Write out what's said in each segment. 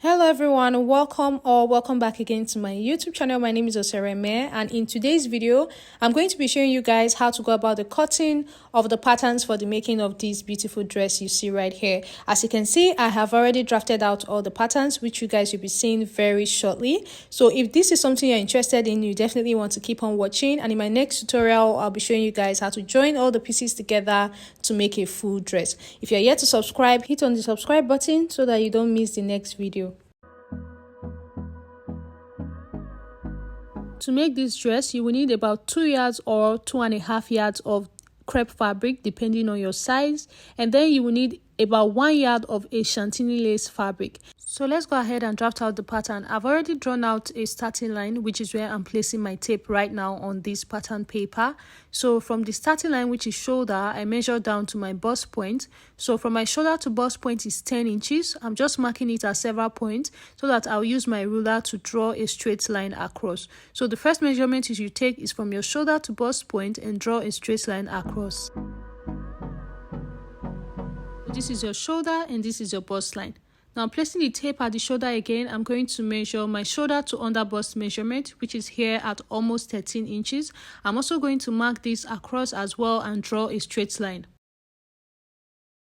Hello everyone, welcome back again to my YouTube channel. My name is Osereme, and in today's video I'm going to be showing you guys how to go about the cutting of the patterns for the making of this beautiful dress you see right here. As you can see, I have already drafted out all the patterns which you guys will be seeing very shortly. So if this is something you're interested in, you definitely want to keep on watching, and in my next tutorial I'll be showing you guys how to join all the pieces together to make a full dress. If you're yet to subscribe, hit on the subscribe button so that you don't miss the next video. To make this dress, you will need about 2 yards or 2.5 yards of crepe fabric depending on your size, and then you will need about 1 yard of a chantilly lace fabric. So let's go ahead and draft out the pattern. I've already drawn out a starting line, which is where I'm placing my tape right now on this pattern paper. So from the starting line, which is shoulder, I measure down to my bust point. So from my shoulder to bust point is 10 inches. I'm just marking it at several points so that I'll use my ruler to draw a straight line across. So the first measurement you take is from your shoulder to bust point and draw a straight line across. This is your shoulder and this is your bust line. Now placing the tape at the shoulder again, I'm going to measure my shoulder to under bust measurement, which is here at almost 13 inches. I'm also going to mark this across as well and draw a straight line.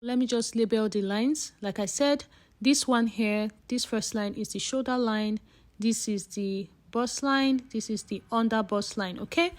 Let me just label the lines. Like I said, this one here, this first line is the shoulder line, this is the bust line, this is the under bust line, okay?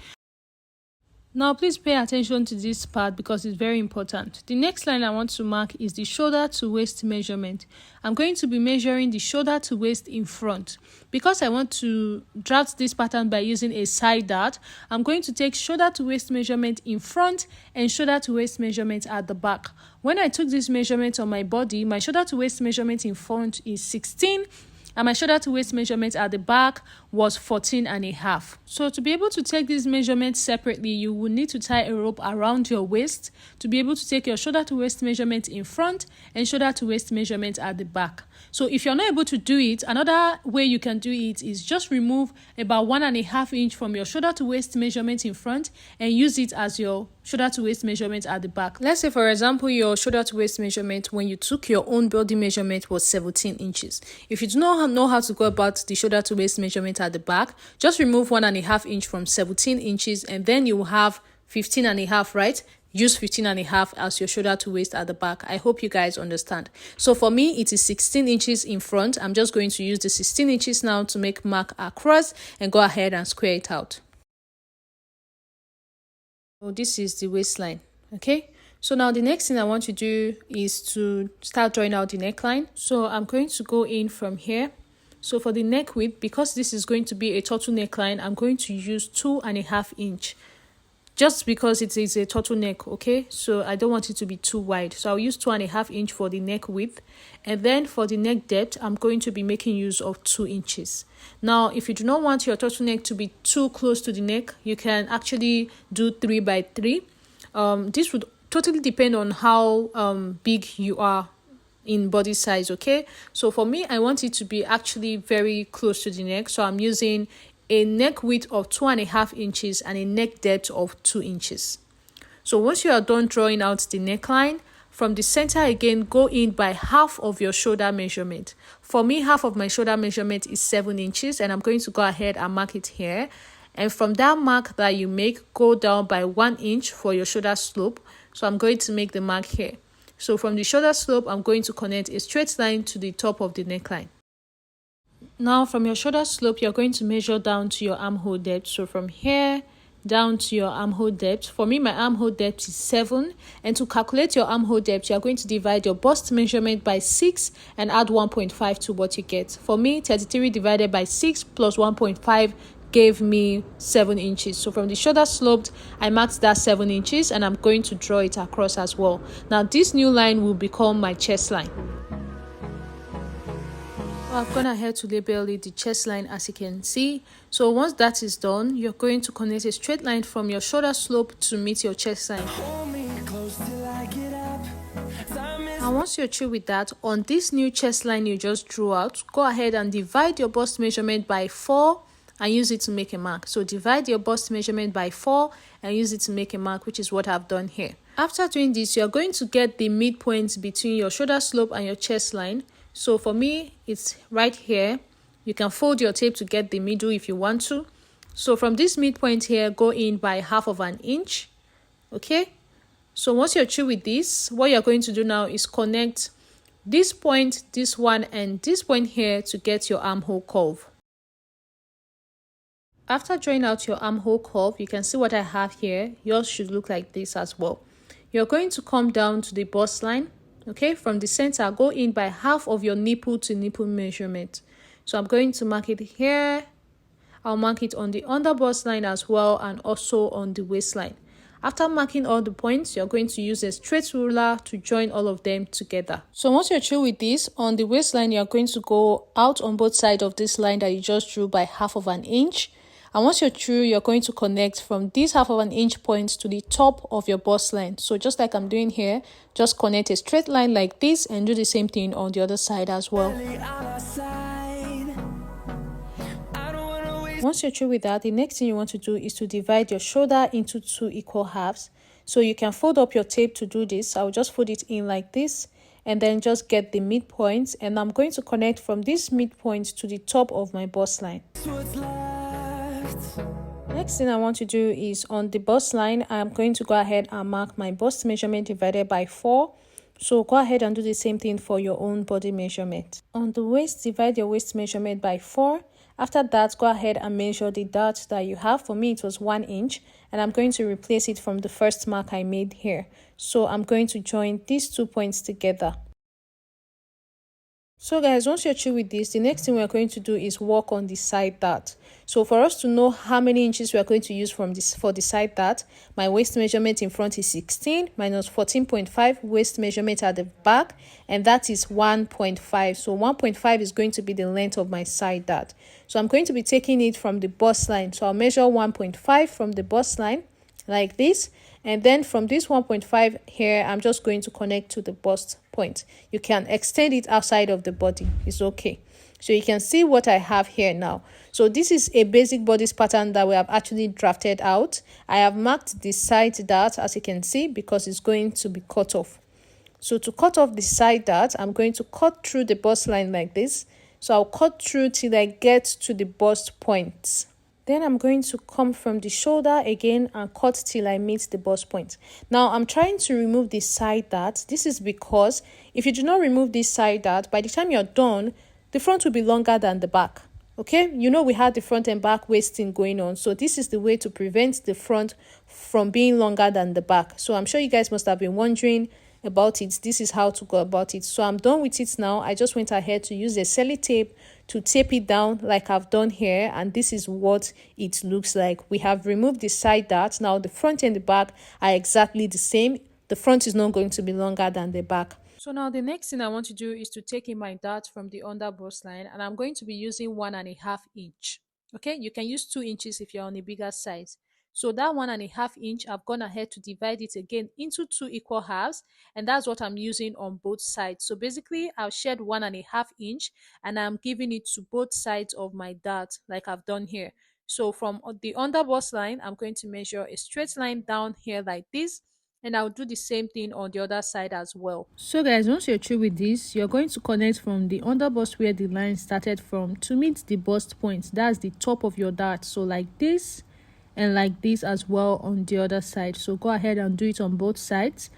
Now please pay attention to this part because it's very important. The next line I want to mark is the shoulder to waist measurement. I'm going to be measuring the shoulder to waist in front. Because I want to draft this pattern by using a side dart, I'm going to take shoulder to waist measurement in front and shoulder to waist measurement at the back. When I took this measurement on my body, my shoulder to waist measurement in front is 16. And my shoulder to waist measurement at the back was 14.5. So to be able to take these measurements separately, you will need to tie a rope around your waist to be able to take your shoulder to waist measurement in front and shoulder to waist measurement at the back. So if you're not able to do it, another way you can do it is just remove about 1.5 inch from your shoulder to waist measurement in front and use it as your shoulder to waist measurement at the back. Let's say for example your shoulder to waist measurement when you took your own body measurement was 17 inches. If you do not know how to go about the shoulder to waist measurement at the back, just remove 1.5 inch from 17 inches and then you will have 15.5, right? Use 15.5 as your shoulder to waist at the back. I hope you guys understand. So for me, it is 16 inches in front. I'm just going to use the 16 inches now to make mark across and go ahead and square it out. So this is the waistline, okay? So now the next thing I want to do is to start drawing out the neckline. So I'm going to go in from here. So for the neck width, because this is going to be a turtle neckline, I'm going to use 2.5 inch. Just because it is a turtleneck, okay? So I don't want it to be too wide. So I'll use 2.5 inch for the neck width. And then for the neck depth, I'm going to be making use of 2 inches. Now, if you do not want your turtleneck to be too close to the neck, you can actually do 3 by 3. This would totally depend on how big you are in body size, okay? So for me, I want it to be actually very close to the neck. So I'm using a neck width of 2.5 inches and a neck depth of 2 inches. So once you are done drawing out the neckline, from the center again, go in by half of your shoulder measurement. For me, half of my shoulder measurement is 7 inches, and I'm going to go ahead and mark it here. And from that mark that you make, go down by 1 inch for your shoulder slope. So I'm going to make the mark here. So from the shoulder slope, I'm going to connect a straight line to the top of the neckline. Now from your shoulder slope, you're going to measure down to your armhole depth. So from here down to your armhole depth. For me, my armhole depth is 7. And to calculate your armhole depth, you're going to divide your bust measurement by 6 and add 1.5 to what you get. For me, 33 divided by 6 plus 1.5 gave me 7 inches. So from the shoulder sloped, I marked that 7 inches and I'm going to draw it across as well. Now this new line will become my chest line. I've gone ahead to label it the chest line, as you can see. So once that is done, you're going to connect a straight line from your shoulder slope to meet your chest line. And once you're through with that, on this new chest line you just drew out, go ahead and divide your bust measurement by 4 and use it to make a mark. So divide your bust measurement by 4 and use it to make a mark, which is what I've done here. After doing this, you're going to get the midpoint between your shoulder slope and your chest line. So for me, it's right here. You can fold your tape to get the middle if you want to. So from this midpoint here, go in by 1/2 inch. Okay. So once you're through with this, what you're going to do now is connect this point, this one, and this point here to get your armhole curve. After drawing out your armhole curve, you can see what I have here. Yours should look like this as well. You're going to come down to the bust line. Okay, from the center, go in by 1/2 of your nipple to nipple measurement. So I'm going to mark it here. I'll mark it on the under bust line as well, and also on the waistline. After marking all the points, you're going to use a straight ruler to join all of them together. So once you're through with this, on the waistline, you're going to go out on both sides of this line that you just drew by 1/2 inch. And once you're through, you're going to connect from this 1/2 inch point to the top of your bust line. So just like I'm doing here, just connect a straight line like this and do the same thing on the other side as well. Once you're through with that, the next thing you want to do is to divide your shoulder into 2 equal halves. So you can fold up your tape to do this. I'll just fold it in like this and then just get the midpoint. And I'm going to connect from this midpoint to the top of my bust line. Next thing I want to do is on the bust line, I'm going to go ahead and mark my bust measurement divided by 4. So go ahead and do the same thing for your own body measurement. On the waist, divide your waist measurement by 4. After that, go ahead and measure the dart that you have. For me, it was 1 inch, and I'm going to replace it from the first mark I made here. So I'm going to join these 2 points together. So guys, once you're through with this, the next thing we're going to do is work on the side dart. So for us to know how many inches we are going to use for the side dart, my waist measurement in front is 16 minus 14.5 waist measurement at the back, and that is 1.5. So 1.5 is going to be the length of my side dart. So I'm going to be taking it from the bust line. So I'll measure 1.5 from the bust line like this, and then from this 1.5 here, I'm just going to connect to the bust point. You can extend it outside of the body, it's okay. So you can see what I have here now. So this is a basic bodice pattern that we have actually drafted out. I have marked the side dart, as you can see, because it's going to be cut off. So to cut off the side dart, I'm going to cut through the bust line like this. So I'll cut through till I get to the bust point. Then I'm going to come from the shoulder again and cut till I meet the bust point. Now I'm trying to remove the side dart. This is because if you do not remove this side dart, by the time you're done, the front will be longer than the back. Okay, you know we had the front and back waisting going on. So this is the way to prevent the front from being longer than the back. So I'm sure you guys must have been wondering about it. This is how to go about it. So I'm done with it now. I just went ahead to use a Slit tape to tape it down like I've done here, and this is what it looks like. We have removed the side dart. Now the front and the back are exactly the same. The front is not going to be longer than the back. So now the next thing I want to do is to take in my dart from the under bust line, and I'm going to be using 1.5 inch. Okay, you can use 2 inches if you're on a bigger size. So that 1.5 inch, I've gone ahead to divide it again into 2 equal halves, and that's what I'm using on both sides. So basically, I've shared 1.5 inch, and I'm giving it to both sides of my dart like I've done here. So from the under bust line, I'm going to measure a straight line down here like this, and I'll do the same thing on the other side as well. So guys, once you're through with this, you're going to connect from the under bust where the line started from to meet the bust point. That's the top of your dart. So like this, and like this as well on the other side. So go ahead and do it on both sides.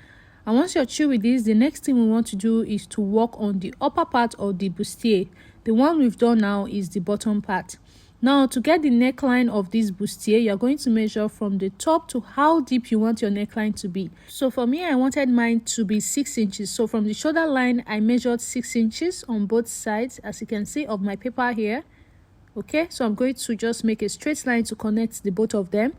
And once you're through with this, the next thing we want to do is to work on the upper part of the bustier. The one we've done now is the bottom part. Now to get the neckline of this bustier, you're going to measure from the top to how deep you want your neckline to be. So for me, I wanted mine to be 6 inches. So from the shoulder line, I measured 6 inches on both sides, as you can see of my paper here. Okay, so I'm going to just make a straight line to connect the both of them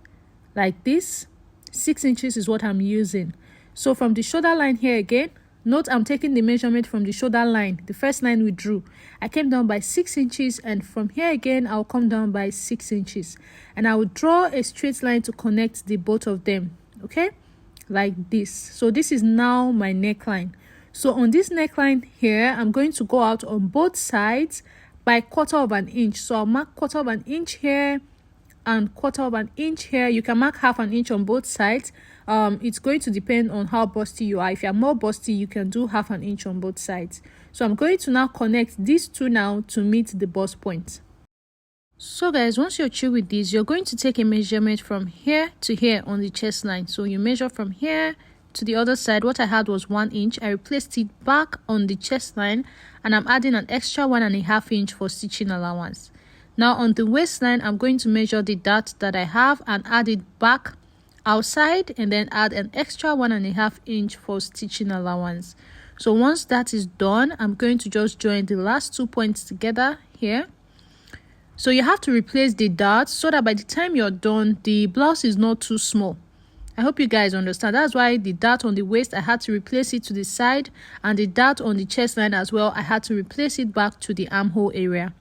like this. 6 inches is what I'm using. So from the shoulder line here again, note I'm taking the measurement from the shoulder line, the first line we drew. I came down by 6 inches, and from here again, I'll come down by 6 inches. And I will draw a straight line to connect the both of them, okay, like this. So this is now my neckline. So on this neckline here, I'm going to go out on both sides by 1/4 inch. So I'll mark 1/4 inch here and 1/4 inch here. You can mark 1/2 inch on both sides. It's going to depend on how busty you are. If you're more busty, you can do 1/2 inch on both sides. So I'm going to now connect these two now to meet the bust point. So guys, once you're through with this, you're going to take a measurement from here to here on the chest line. So you measure from here to the other side. What I had was 1 inch. I replaced it back on the chest line, and I'm adding an extra 1.5 inch for stitching allowance. Now on the waistline, I'm going to measure the dart that I have and add it back outside, and then add an extra 1.5 inch for stitching allowance. So once that is done, I'm going to just join the last 2 points together here. So you have to replace the dart so that by the time you're done, the blouse is not too small. I hope you guys understand. That's why the dart on the waist, I had to replace it to the side, and the dart on the chest line as well, I had to replace it back to the armhole area.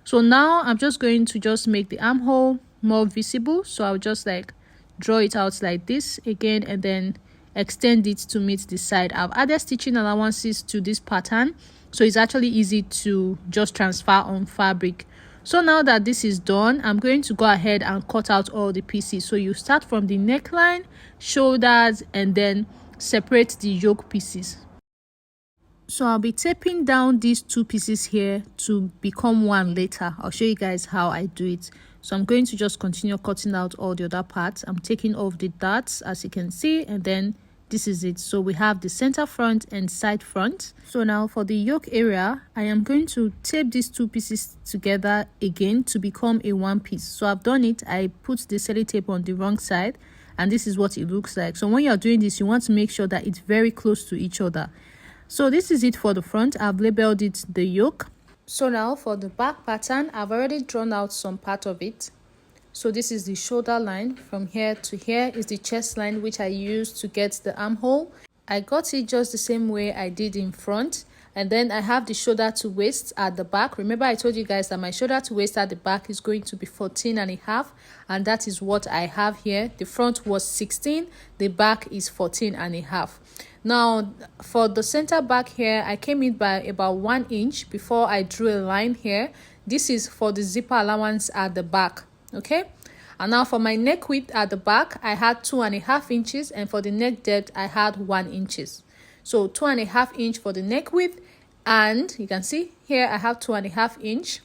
So now I'm just going to just make the armhole more visible. So I'll just like draw it out like this again, and then extend it to meet the side. I've added stitching allowances to this pattern, so it's actually easy to just transfer on fabric. So now that this is done, I'm going to go ahead and cut out all the pieces. So you start from the neckline, shoulders, and then separate the yoke pieces. So I'll be taping down these 2 pieces here to become one later. I'll show you guys how I do it. So I'm going to just continue cutting out all the other parts. I'm taking off the darts, as you can see, and then this is it. So we have the center front and side front. So now for the yoke area, I am going to tape these 2 pieces together again to become a one piece. So I've done it. I put the sellotape on the wrong side, and this is what it looks like. So when you're doing this, you want to make sure that it's very close to each other. So this is it for the front. I've labeled it the yoke. So now for the back pattern, I've already drawn out some part of it. So this is the shoulder line. From here to here is the chest line, which I used to get the armhole. I got it just the same way I did in front. And then I have the shoulder to waist at the back. Remember, I told you guys that my shoulder to waist at the back is going to be 14.5, and that is what I have here. The front was 16, the back is 14.5. Now for the center back here, I came in by about 1 inch before I drew a line here. This is for the zipper allowance at the back. Okay, and now for my neck width at the back, I had 2.5 inches, and for the neck depth I had 1 inches. So 2.5 inch for the neck width, and you can see here I have 2.5 inch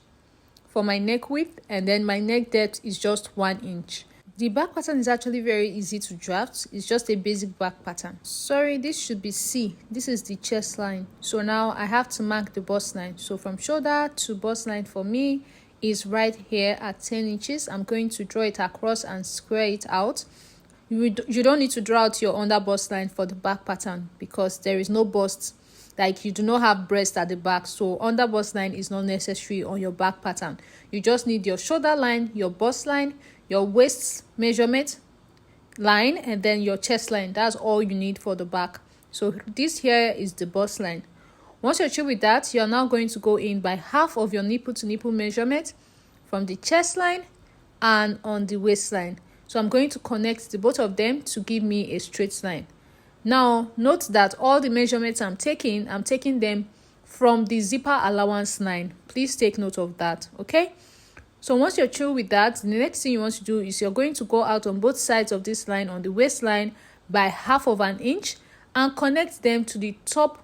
for my neck width, and then my neck depth is just 1 inch. The back pattern is actually very easy to draft. It's just a basic back pattern. Sorry, this should be C. This is the chest line. So now I have to mark the bust line. So from shoulder to bust line for me is right here at 10 inches. I'm going to draw it across and square it out. You don't need to draw out your under bust line for the back pattern because there is no bust, like you do not have breast at the back, so under bust line is not necessary on your back pattern. You just need your shoulder line, your bust line, your waist measurement line, and then your chest line. That's all you need for the back. So this here is the bust line. Once you're through with that, you're now going to go in by half of your nipple to nipple measurement from the chest line and on the waistline. So I'm going to connect the both of them to give me a straight line. Now note that all the measurements I'm taking them from the zipper allowance line. Please take note of that. Okay, so once you're through with that, the next thing you want to do is you're going to go out on both sides of this line on the waistline by half of an inch and connect them to the top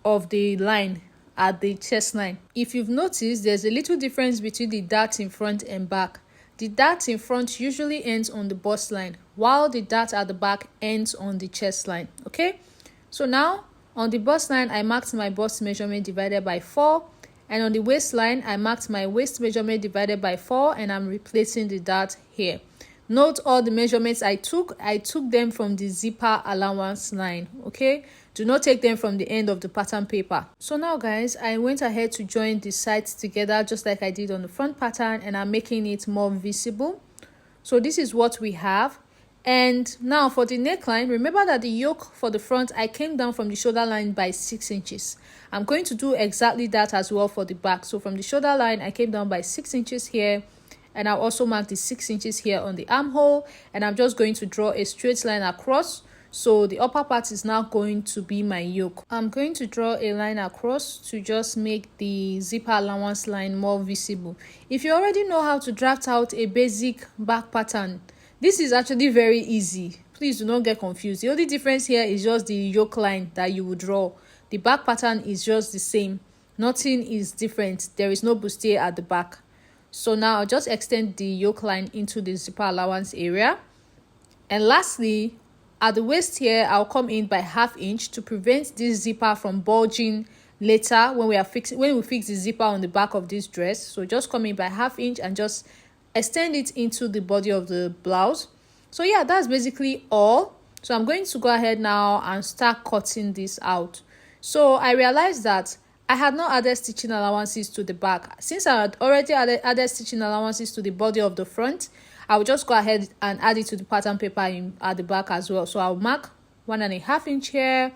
of the line at the chest line. If you've noticed, there's a little difference between the dart in front and back. The dart in front usually ends on the bust line, while the dart at the back ends on the chest line. Okay, so now on the bust line, I marked my bust measurement divided by 4, and on the waistline, I marked my waist measurement divided by 4, and I'm replacing the dart here. Note all the measurements I took them from the zipper allowance line. Okay, do not take them from the end of the pattern paper. So now guys, I went ahead to join the sides together just like I did on the front pattern, and I'm making it more visible. So this is what we have. And now for the neckline, remember that the yoke for the front, I came down from the shoulder line by 6 inches. I'm going to do exactly that as well for the back. So from the shoulder line, I came down by 6 inches here, and I'll also mark the 6 inches here on the armhole, and I'm just going to draw a straight line across. So the upper part is now going to be my yoke. I'm going to draw a line across to just make the zipper allowance line more visible. If you already know how to draft out a basic back pattern, this is actually very easy. please do not get confused. The only difference here is just the yoke line that you would draw. The back pattern is just the same. Nothing is different. There is no bustier at the back. So now I'll just extend the yoke line into the zipper allowance area. And lastly, at the waist here, I'll come in by 1/2 inch to prevent this zipper from bulging later when we fix the zipper on the back of this dress. So just come in by 1/2 inch and just extend it into the body of the blouse. So yeah, that's basically all. So I'm going to go ahead now and start cutting this out. So I realized that I had not added stitching allowances to the back. Since I had already added stitching allowances to the body of the front, I will just go ahead and add it to the pattern paper at the back as well. So I'll mark 1.5 inch here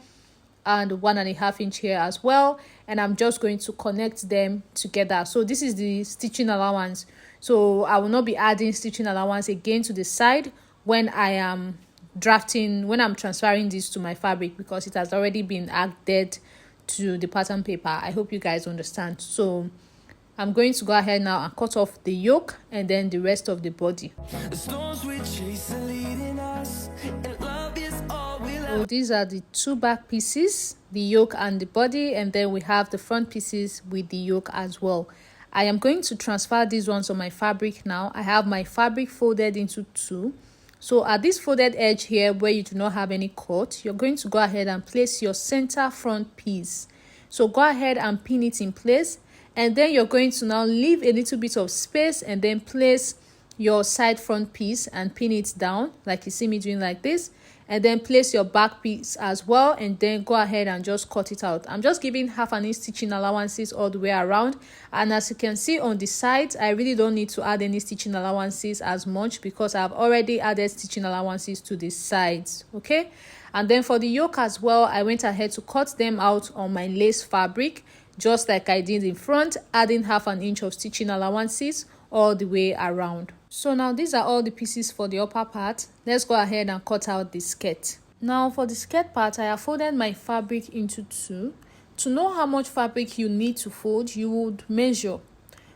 and 1.5 inch here as well, and I'm just going to connect them together. So this is the stitching allowance. So I will not be adding stitching allowance again to the side when I'm transferring this to my fabric, because it has already been added to the pattern paper. I hope you guys understand. So I'm going to go ahead now and cut off the yoke and then the rest of the body. So these are the two back pieces, the yoke and the body, and then we have the front pieces with the yoke as well. I am going to transfer these ones on my fabric now. I have my fabric folded into two. So at this folded edge here where you do not have any cut, you're going to go ahead and place your center front piece. So go ahead and pin it in place, and then you're going to now leave a little bit of space and then place your side front piece and pin it down like you see me doing like this, and then place your back piece as well, and then go ahead and just cut it out. I'm just giving 1/2 inch stitching allowances all the way around, and as you can see on the sides, I really don't need to add any stitching allowances as much because I've already added stitching allowances to the sides. Okay, and then for the yoke as well, I went ahead to cut them out on my lace fabric just like I did in front, adding 1/2 inch of stitching allowances all the way around. So now these are all the pieces for the upper part. Let's go ahead and cut out the skirt. Now for the skirt part, I have folded my fabric into two. To know how much fabric you need to fold, you would measure.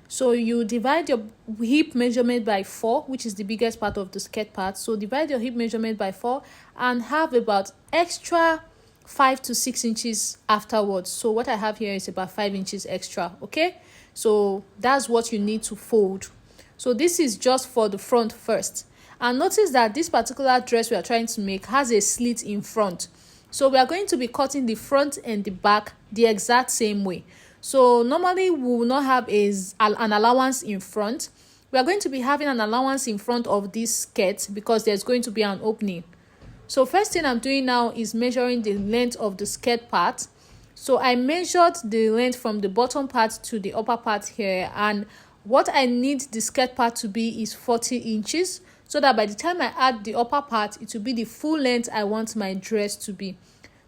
So you divide your hip measurement by 4, which is the biggest part of the skirt part. So divide your hip measurement by 4 and have about extra 5 to 6 inches afterwards. So what I have here is about 5 inches extra. Okay, so that's what you need to fold. So this is just for the front first, and notice that this particular dress we are trying to make has a slit in front. So we are going to be cutting the front and the back the exact same way. So normally we will not have an allowance in front. We are going to be having an allowance in front of this skirt because there's going to be an opening. So first thing I'm doing now is measuring the length of the skirt part. So I measured the length from the bottom part to the upper part here, and what I need the skirt part to be is 40 inches, so that by the time I add the upper part, it will be the full length I want my dress to be.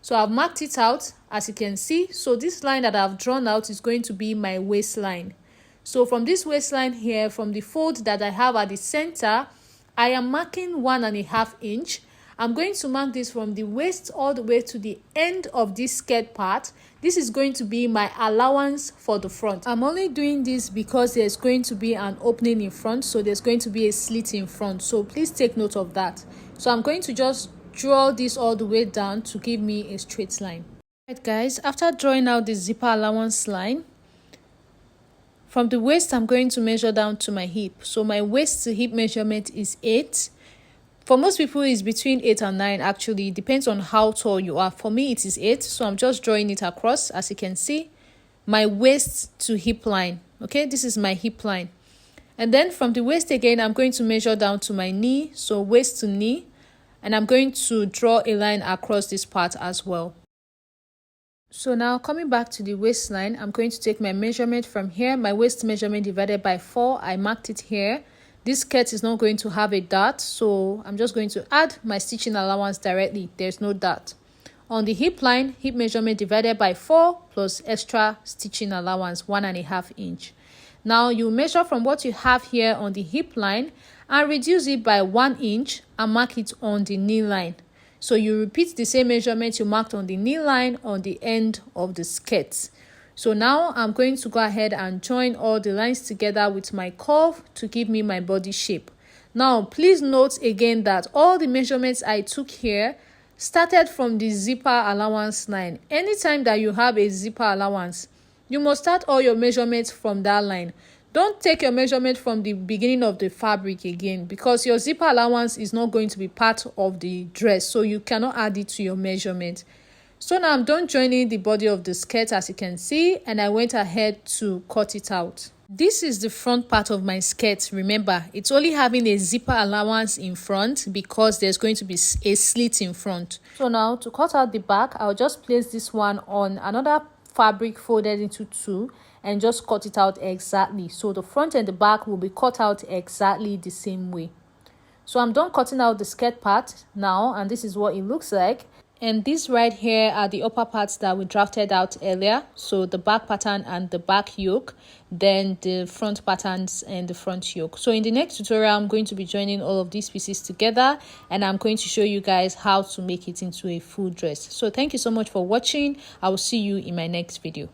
So I've marked it out, as you can see. So this line that I've drawn out is going to be my waistline. So from this waistline here, from the fold that I have at the center, I am marking 1.5 inch. I'm going to mark this from the waist all the way to the end of this skirt part. This is going to be my allowance for the front. I'm only doing this because there's going to be an opening in front, so there's going to be a slit in front. So please take note of that. So I'm going to just draw this all the way down to give me a straight line. Right guys, after drawing out the zipper allowance line, from the waist I'm going to measure down to my hip. So my waist to hip measurement is 8. For most people, it's between 8 and 9. Actually, it depends on how tall you are. For me, it is 8. So I'm just drawing it across, as you can see. My waist to hip line. Okay, this is my hip line. And then from the waist again, I'm going to measure down to my knee. So waist to knee. And I'm going to draw a line across this part as well. So now coming back to the waistline, I'm going to take my measurement from here. My waist measurement divided by 4. I marked it here. This skirt is not going to have a dart, so I'm just going to add my stitching allowance directly. There's no dart. On the hip line, hip measurement divided by 4 plus extra stitching allowance, 1.5 inch. Now you measure from what you have here on the hip line and reduce it by 1 inch and mark it on the knee line. So you repeat the same measurement you marked on the knee line on the end of the skirt. So now I'm going to go ahead and join all the lines together with my curve to give me my body shape. Now please note again that all the measurements I took here started from the zipper allowance line. Anytime that you have a zipper allowance, you must start all your measurements from that line. Don't take your measurement from the beginning of the fabric again, because your zipper allowance is not going to be part of the dress, so you cannot add it to your measurement. So now I'm done joining the body of the skirt, as you can see, and I went ahead to cut it out. This is the front part of my skirt. Remember, it's only having a zipper allowance in front because there's going to be a slit in front. So now to cut out the back, I'll just place this one on another fabric folded into two and just cut it out exactly. So the front and the back will be cut out exactly the same way. So I'm done cutting out the skirt part now, and this is what it looks like. And these right here are the upper parts that we drafted out earlier. So the back pattern and the back yoke, then the front patterns and the front yoke. So in the next tutorial, I'm going to be joining all of these pieces together, and I'm going to show you guys how to make it into a full dress. So thank you so much for watching. I will see you in my next video.